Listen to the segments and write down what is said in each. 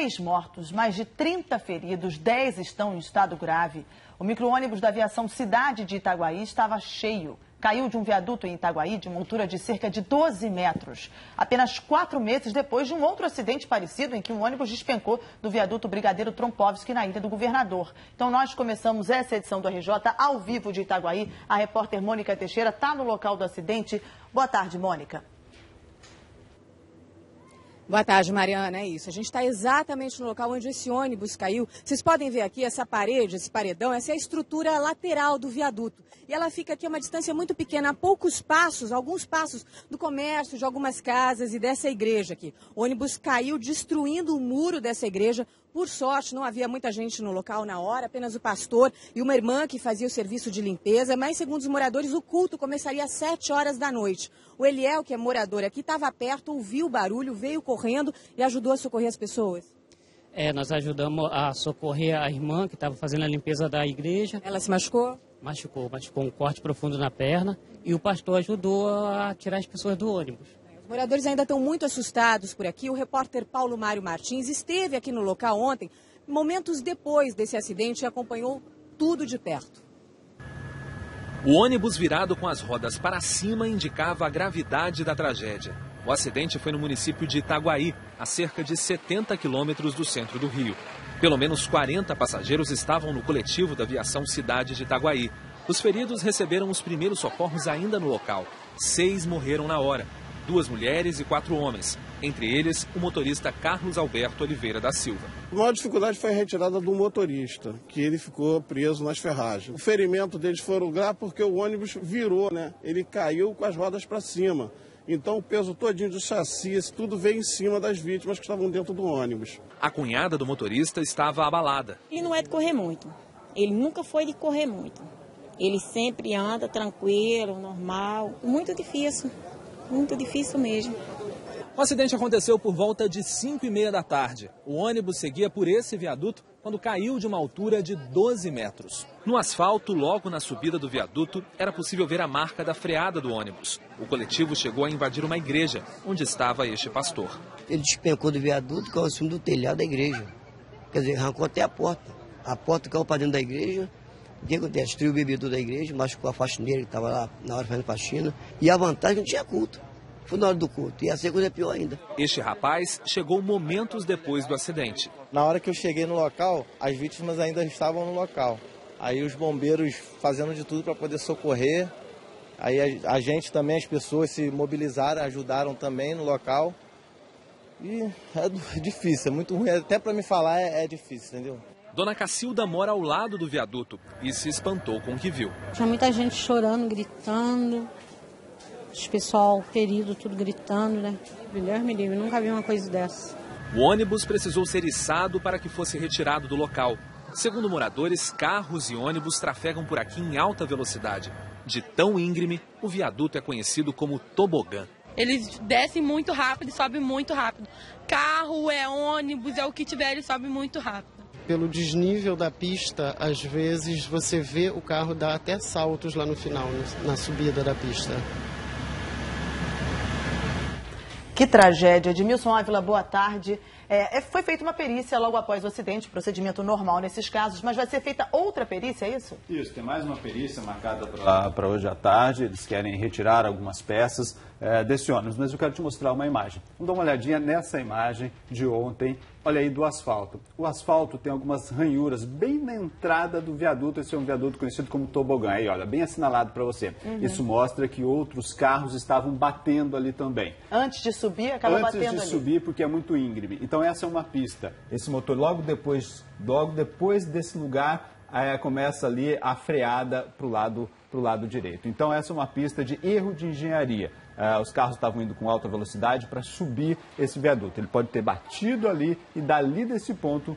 6 mortos, mais de 30 feridos, 10 estão em estado grave. O micro-ônibus da aviação Cidade de Itaguaí estava cheio. Caiu de um viaduto em Itaguaí de uma altura de cerca de 12 metros. Apenas 4 meses depois de um outro acidente parecido em que um ônibus despencou do viaduto Brigadeiro Trompovski na Ilha do Governador. Então nós começamos essa edição do RJ ao vivo de Itaguaí. A repórter Mônica Teixeira está no local do acidente. Boa tarde, Mônica. Boa tarde, Mariana. É isso. A gente está exatamente no local onde esse ônibus caiu. Vocês podem ver aqui essa parede, esse paredão, essa é a estrutura lateral do viaduto. E ela fica aqui a uma distância muito pequena, a poucos passos, alguns passos do comércio, de algumas casas e dessa igreja aqui. O ônibus caiu destruindo o muro dessa igreja. Por sorte, não havia muita gente no local na hora, apenas o pastor e uma irmã que fazia o serviço de limpeza. Mas, segundo os moradores, o culto começaria às 7 horas da noite. O Eliel, que é morador aqui, estava perto, ouviu o barulho, veio correndo e ajudou a socorrer as pessoas. Nós ajudamos a socorrer a irmã que estava fazendo a limpeza da igreja. Ela se machucou? Machucou um corte profundo na perna e o pastor ajudou a tirar as pessoas do ônibus. Os moradores ainda estão muito assustados por aqui. O repórter Paulo Mário Martins esteve aqui no local ontem, momentos depois desse acidente, e acompanhou tudo de perto. O ônibus virado com as rodas para cima indicava a gravidade da tragédia. O acidente foi no município de Itaguaí, a cerca de 70 quilômetros do centro do Rio. Pelo menos 40 passageiros estavam no coletivo da aviação Cidade de Itaguaí. Os feridos receberam os primeiros socorros ainda no local. 6 morreram na hora. 2 mulheres e 4 homens, entre eles o motorista Carlos Alberto Oliveira da Silva. A maior dificuldade foi a retirada do motorista, que ele ficou preso nas ferragens. O ferimento deles foram graves porque o ônibus virou, né? Ele caiu com as rodas para cima. Então o peso todinho do chassi, tudo veio em cima das vítimas que estavam dentro do ônibus. A cunhada do motorista estava abalada. Ele não é de correr muito, ele nunca foi de correr muito. Ele sempre anda tranquilo, normal, muito difícil mesmo. O acidente aconteceu por volta de 5h30 da tarde. O ônibus seguia por esse viaduto quando caiu de uma altura de 12 metros. No asfalto, logo na subida do viaduto, era possível ver a marca da freada do ônibus. O coletivo chegou a invadir uma igreja, onde estava este pastor. Ele despencou do viaduto e caiu em cima do telhado da igreja. Quer dizer, arrancou até a porta. A porta caiu para dentro da igreja. O que acontece? Destruiu o bebedouro da igreja, machucou a faxineira que estava lá na hora fazendo faxina. E a vantagem não tinha culto. Foi na hora do culto. E a segunda é pior ainda. Este rapaz chegou momentos depois do acidente. Na hora que eu cheguei no local, as vítimas ainda estavam no local. Aí os bombeiros fazendo de tudo para poder socorrer. Aí a gente também, as pessoas se mobilizaram, ajudaram também no local. E é difícil, é muito ruim. Até para me falar é difícil, entendeu? Dona Cacilda mora ao lado do viaduto e se espantou com o que viu. Tinha muita gente chorando, gritando, os pessoal ferido, tudo gritando, né? Deus me livre, nunca vi uma coisa dessa. O ônibus precisou ser içado para que fosse retirado do local. Segundo moradores, carros e ônibus trafegam por aqui em alta velocidade. De tão íngreme, o viaduto é conhecido como tobogã. Eles descem muito rápido e sobem muito rápido. Carro, ônibus, o que tiver, ele sobe muito rápido. Pelo desnível da pista, às vezes você vê o carro dar até saltos lá no final, na subida da pista. Que tragédia. Edmilson Ávila, boa tarde. Foi feita uma perícia logo após o acidente, procedimento normal nesses casos, mas vai ser feita outra perícia, é isso? Isso, tem mais uma perícia marcada para hoje à tarde. Eles querem retirar algumas peças desse ônibus, mas eu quero te mostrar uma imagem. Vamos dar uma olhadinha nessa imagem de ontem. Olha aí do asfalto. O asfalto tem algumas ranhuras bem na entrada do viaduto. Esse é um viaduto conhecido como tobogã. Aí, olha, bem assinalado para você. Isso mostra que outros carros estavam batendo ali também. Antes de subir, acaba batendo ali. Antes de subir, porque é muito íngreme. Então, essa é uma pista. Esse motor, logo depois desse lugar, começa ali a freada para o lado direito. Então, essa é uma pista de erro de engenharia. Os carros estavam indo com alta velocidade para subir esse viaduto. Ele pode ter batido ali e dali desse ponto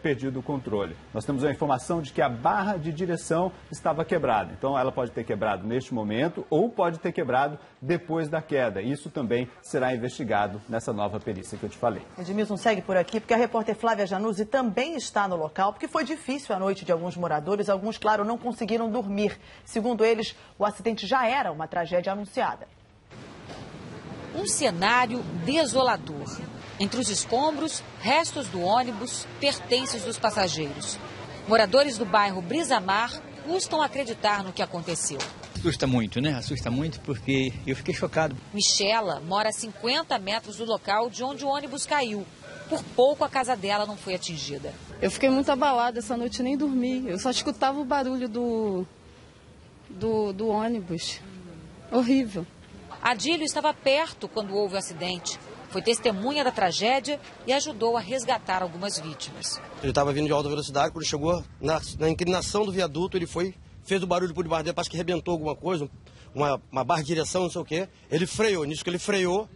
perdido o controle. Nós temos a informação de que a barra de direção estava quebrada. Então ela pode ter quebrado neste momento ou pode ter quebrado depois da queda. Isso também será investigado nessa nova perícia que eu te falei. Edmilson, segue por aqui, porque a repórter Flávia Januzzi também está no local, porque foi difícil a noite de alguns moradores. Alguns, claro, não conseguiram dormir. Segundo eles, o acidente já era uma tragédia anunciada. Um cenário desolador. Entre os escombros, restos do ônibus, pertences dos passageiros. Moradores do bairro Brisa Mar custam acreditar no que aconteceu. Assusta muito, né? Assusta muito porque eu fiquei chocado. Michela mora a 50 metros do local de onde o ônibus caiu. Por pouco a casa dela não foi atingida. Eu fiquei muito abalada essa noite, nem dormi. Eu só escutava o barulho do ônibus. Horrível. Adílio estava perto quando houve o acidente. Foi testemunha da tragédia e ajudou a resgatar algumas vítimas. Ele estava vindo de alta velocidade, quando chegou na inclinação do viaduto, ele fez o barulho por debaixo dele, parece que arrebentou alguma coisa, uma barra de direção, não sei o quê. Ele freou, nisso que ele freou,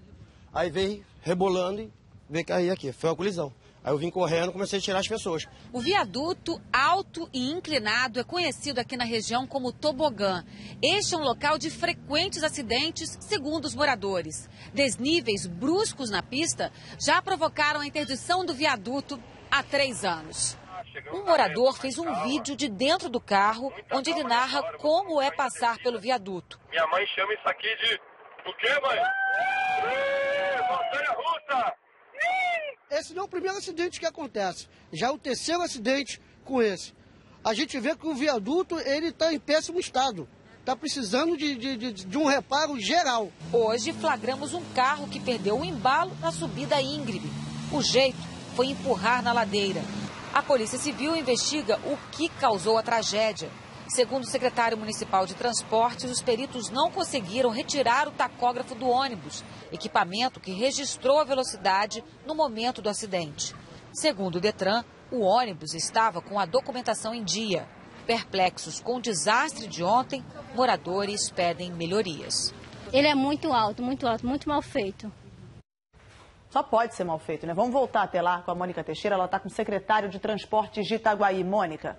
aí veio rebolando e veio cair aqui. Foi uma colisão. Aí eu vim correndo e comecei a tirar as pessoas. O viaduto alto e inclinado é conhecido aqui na região como tobogã. Este é um local de frequentes acidentes, segundo os moradores. Desníveis bruscos na pista já provocaram a interdição do viaduto há 3 anos. Um morador fez um vídeo de dentro do carro, onde ele narra como é passar pelo viaduto. Minha mãe chama isso aqui de... O quê, mãe? Montanha-russa! Esse não é o primeiro acidente que acontece, já é o 3º acidente com esse. A gente vê que o viaduto está em péssimo estado, está precisando de um reparo geral. Hoje flagramos um carro que perdeu o embalo na subida íngreme. O jeito foi empurrar na ladeira. A Polícia Civil investiga o que causou a tragédia. Segundo o secretário municipal de Transportes, os peritos não conseguiram retirar o tacógrafo do ônibus, equipamento que registrou a velocidade no momento do acidente. Segundo o Detran, o ônibus estava com a documentação em dia. Perplexos com o desastre de ontem, moradores pedem melhorias. Ele é muito alto, muito mal feito. Só pode ser mal feito, né? Vamos voltar até lá com a Mônica Teixeira. Ela está com o secretário de Transportes de Itaguaí. Mônica.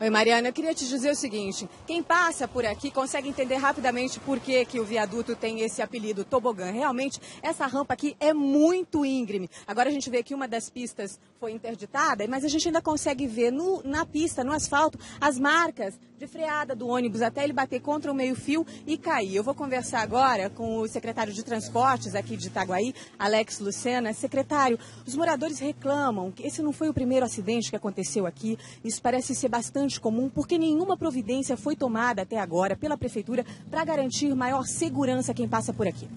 Oi, Mariana, eu queria te dizer o seguinte, quem passa por aqui consegue entender rapidamente por que o viaduto tem esse apelido tobogã. Realmente, essa rampa aqui é muito íngreme. Agora a gente vê que uma das pistas foi interditada, mas a gente ainda consegue ver na pista, no asfalto, as marcas de freada do ônibus até ele bater contra o meio-fio e cair. Eu vou conversar agora com o secretário de Transportes aqui de Itaguaí, Alex Lucena. Secretário, os moradores reclamam que esse não foi o primeiro acidente que aconteceu aqui. Isso parece ser bastante comum, porque nenhuma providência foi tomada até agora pela Prefeitura para garantir maior segurança a quem passa por aqui.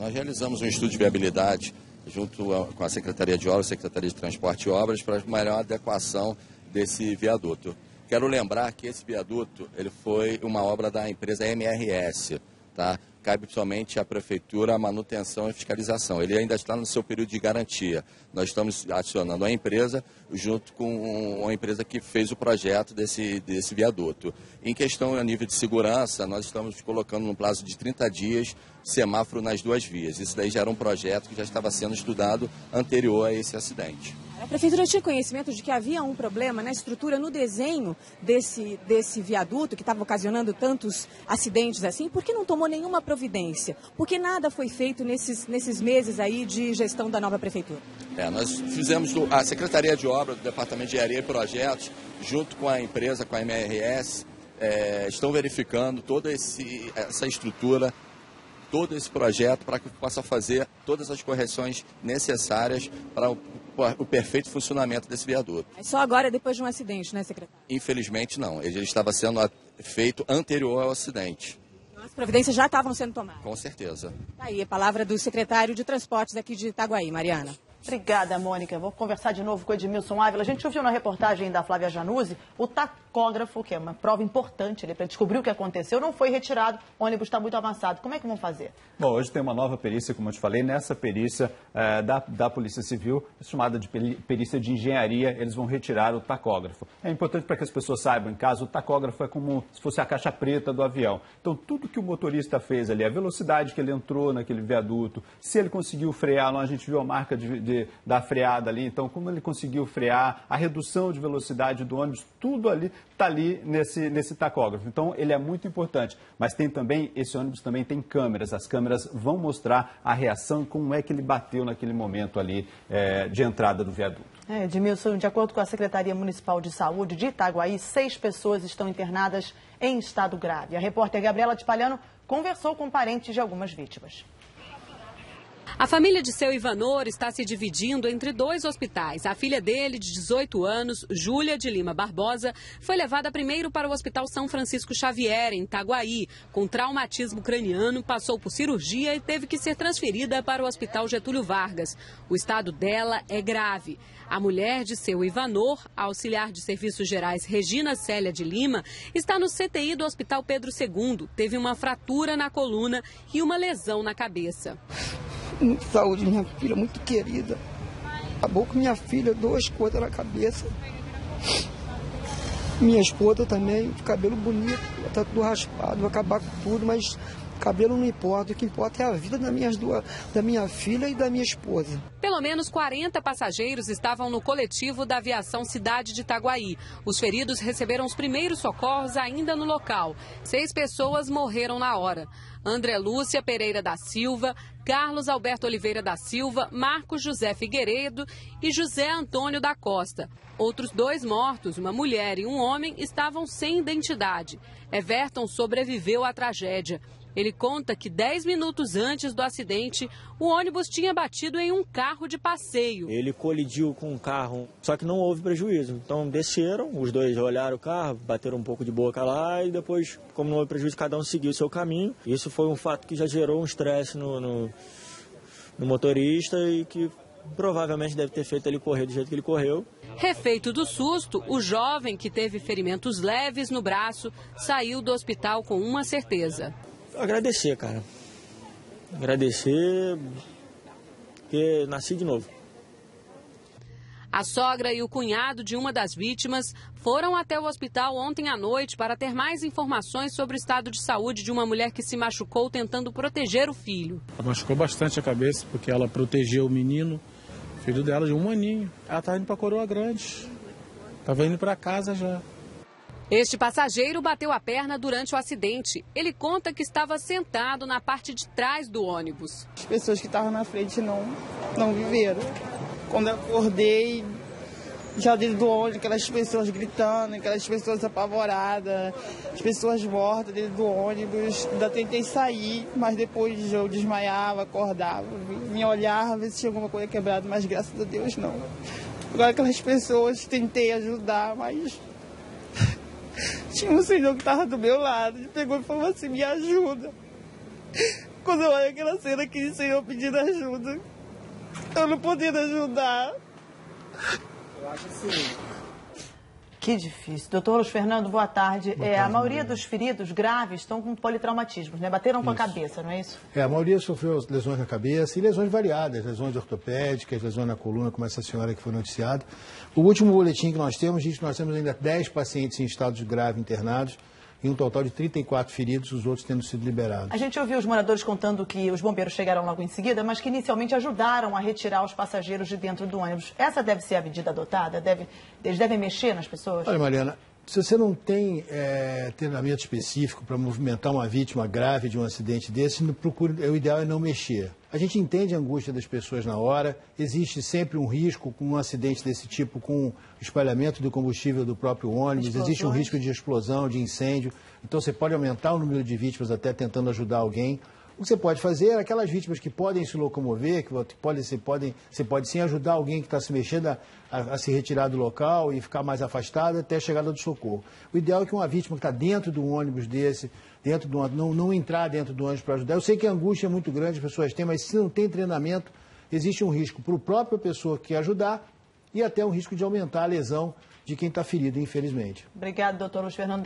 Nós realizamos um estudo de viabilidade junto com a Secretaria de Obras, Secretaria de Transporte e Obras, para maior adequação desse viaduto. Quero lembrar que esse viaduto ele foi uma obra da empresa MRS, tá? Cabe somente à Prefeitura a manutenção e fiscalização. Ele ainda está no seu período de garantia. Nós estamos acionando a empresa junto com a empresa que fez o projeto desse viaduto. Em questão a nível de segurança, nós estamos colocando no prazo de 30 dias semáforo nas 2 vias. Isso daí já era um projeto que já estava sendo estudado anterior a esse acidente. A Prefeitura tinha conhecimento de que havia um problema na estrutura, no desenho desse viaduto que estava ocasionando tantos acidentes assim? Por que não tomou nenhuma providência? Por que nada foi feito nesses meses aí de gestão da nova Prefeitura? Nós fizemos, a Secretaria de Obras do Departamento de Engenharia e Projetos, junto com a empresa, com a MRS, estão verificando toda essa estrutura, todo esse projeto para que possa fazer todas as correções necessárias para o perfeito funcionamento desse viaduto. É só agora, depois de um acidente, né, secretário? Infelizmente, não. Ele estava sendo feito anterior ao acidente. As providências já estavam sendo tomadas? Com certeza. Tá aí a palavra do secretário de Transportes aqui de Itaguaí, Mariana. Obrigada, Mônica. Vou conversar de novo com o Edmilson Ávila. A gente ouviu na reportagem da Flávia Januzzi, o tacógrafo, que é uma prova importante para descobrir o que aconteceu, não foi retirado, o ônibus está muito avançado. Como é que vão fazer? Bom, hoje tem uma nova perícia, como eu te falei, nessa perícia da Polícia Civil, chamada de perícia de engenharia, eles vão retirar o tacógrafo. É importante para que as pessoas saibam, em caso, o tacógrafo é como se fosse a caixa preta do avião. Então, tudo que o motorista fez ali, a velocidade que ele entrou naquele viaduto, se ele conseguiu frear, a gente viu a marca da freada ali, então como ele conseguiu frear, a redução de velocidade do ônibus, tudo ali está ali nesse tacógrafo. Então ele é muito importante, mas tem também, esse ônibus também tem câmeras, as câmeras vão mostrar a reação, como é que ele bateu naquele momento ali de entrada do viaduto. Edmilson, de acordo com a Secretaria Municipal de Saúde de Itaguaí, 6 pessoas estão internadas em estado grave. A repórter Gabriela de Palhano conversou com parentes de algumas vítimas. A família de seu Ivanor está se dividindo entre 2 hospitais. A filha dele, de 18 anos, Júlia de Lima Barbosa, foi levada primeiro para o Hospital São Francisco Xavier, em Itaguaí. Com traumatismo craniano, passou por cirurgia e teve que ser transferida para o Hospital Getúlio Vargas. O estado dela é grave. A mulher de seu Ivanor, a auxiliar de serviços gerais Regina Célia de Lima, está no CTI do Hospital Pedro II. Teve uma fratura na coluna e uma lesão na cabeça. Saúde, minha filha muito querida. Acabou com minha filha, 2 coisas na cabeça. Minha esposa também, cabelo bonito, tá tudo raspado, vai acabar com tudo, mas cabelo não importa, o que importa é a vida da minha filha e da minha esposa. Pelo menos 40 passageiros estavam no coletivo da aviação Cidade de Itaguaí. Os feridos receberam os primeiros socorros ainda no local. 6 pessoas morreram na hora. André Lúcia Pereira da Silva, Carlos Alberto Oliveira da Silva, Marcos José Figueiredo e José Antônio da Costa. Outros 2 mortos, uma mulher e um homem, estavam sem identidade. Everton sobreviveu à tragédia. Ele conta que 10 minutos antes do acidente, o ônibus tinha batido em um carro de passeio. Ele colidiu com um carro, só que não houve prejuízo. Então desceram, os 2 olharam o carro, bateram um pouco de boca lá e depois, como não houve prejuízo, cada um seguiu o seu caminho. Isso foi um fato que já gerou um estresse no motorista e que provavelmente deve ter feito ele correr do jeito que ele correu. Refeito do susto, o jovem, que teve ferimentos leves no braço, saiu do hospital com uma certeza. Agradecer, cara. Agradecer, porque nasci de novo. A sogra e o cunhado de uma das vítimas foram até o hospital ontem à noite para ter mais informações sobre o estado de saúde de uma mulher que se machucou tentando proteger o filho. Ela machucou bastante a cabeça porque ela protegeu o menino, filho dela de 1 aninho. Ela estava indo para Coroa Grande, estava indo para casa já. Este passageiro bateu a perna durante o acidente. Ele conta que estava sentado na parte de trás do ônibus. As pessoas que estavam na frente não viveram. Quando eu acordei, já dentro do ônibus, aquelas pessoas gritando, aquelas pessoas apavoradas, as pessoas mortas dentro do ônibus. Ainda tentei sair, mas depois eu desmaiava, acordava, me olhava, ver se tinha alguma coisa quebrada, mas graças a Deus não. Agora aquelas pessoas, tentei ajudar, mas tinha um senhor que estava do meu lado, ele pegou e falou assim, me ajuda. Quando eu olho aquela cena, aquele senhor pedindo ajuda, eu não podendo ajudar. Eu acho assim. Que difícil. Doutor Luiz Fernando, boa tarde. A maioria dos feridos graves estão com politraumatismos, né? Bateram com a cabeça, não é isso? A maioria sofreu lesões na cabeça e lesões variadas, lesões ortopédicas, lesões na coluna, como essa senhora que foi noticiada. O último boletim que nós temos diz que nós temos ainda 10 pacientes em estado grave internados e um total de 34 feridos, os outros tendo sido liberados. A gente ouviu os moradores contando que os bombeiros chegaram logo em seguida, mas que inicialmente ajudaram a retirar os passageiros de dentro do ônibus. Essa deve ser a medida adotada? Eles devem mexer nas pessoas? Olha, Mariana, se você não tem treinamento específico para movimentar uma vítima grave de um acidente desse, o ideal é não mexer. A gente entende a angústia das pessoas na hora, existe sempre um risco com um acidente desse tipo, com o espalhamento do combustível do próprio ônibus, existe um risco de explosão, de incêndio, então você pode aumentar o número de vítimas até tentando ajudar alguém. O que você pode fazer é aquelas vítimas que podem se locomover, você pode sim ajudar alguém que está se mexendo a se retirar do local e ficar mais afastado até a chegada do socorro. O ideal é que uma vítima que está dentro de um ônibus desse, não entrar dentro do ônibus para ajudar. Eu sei que a angústia é muito grande, as pessoas têm, mas se não tem treinamento, existe um risco para a própria pessoa que quer ajudar e até um risco de aumentar a lesão de quem está ferido, infelizmente. Obrigado, doutor Luiz Fernando.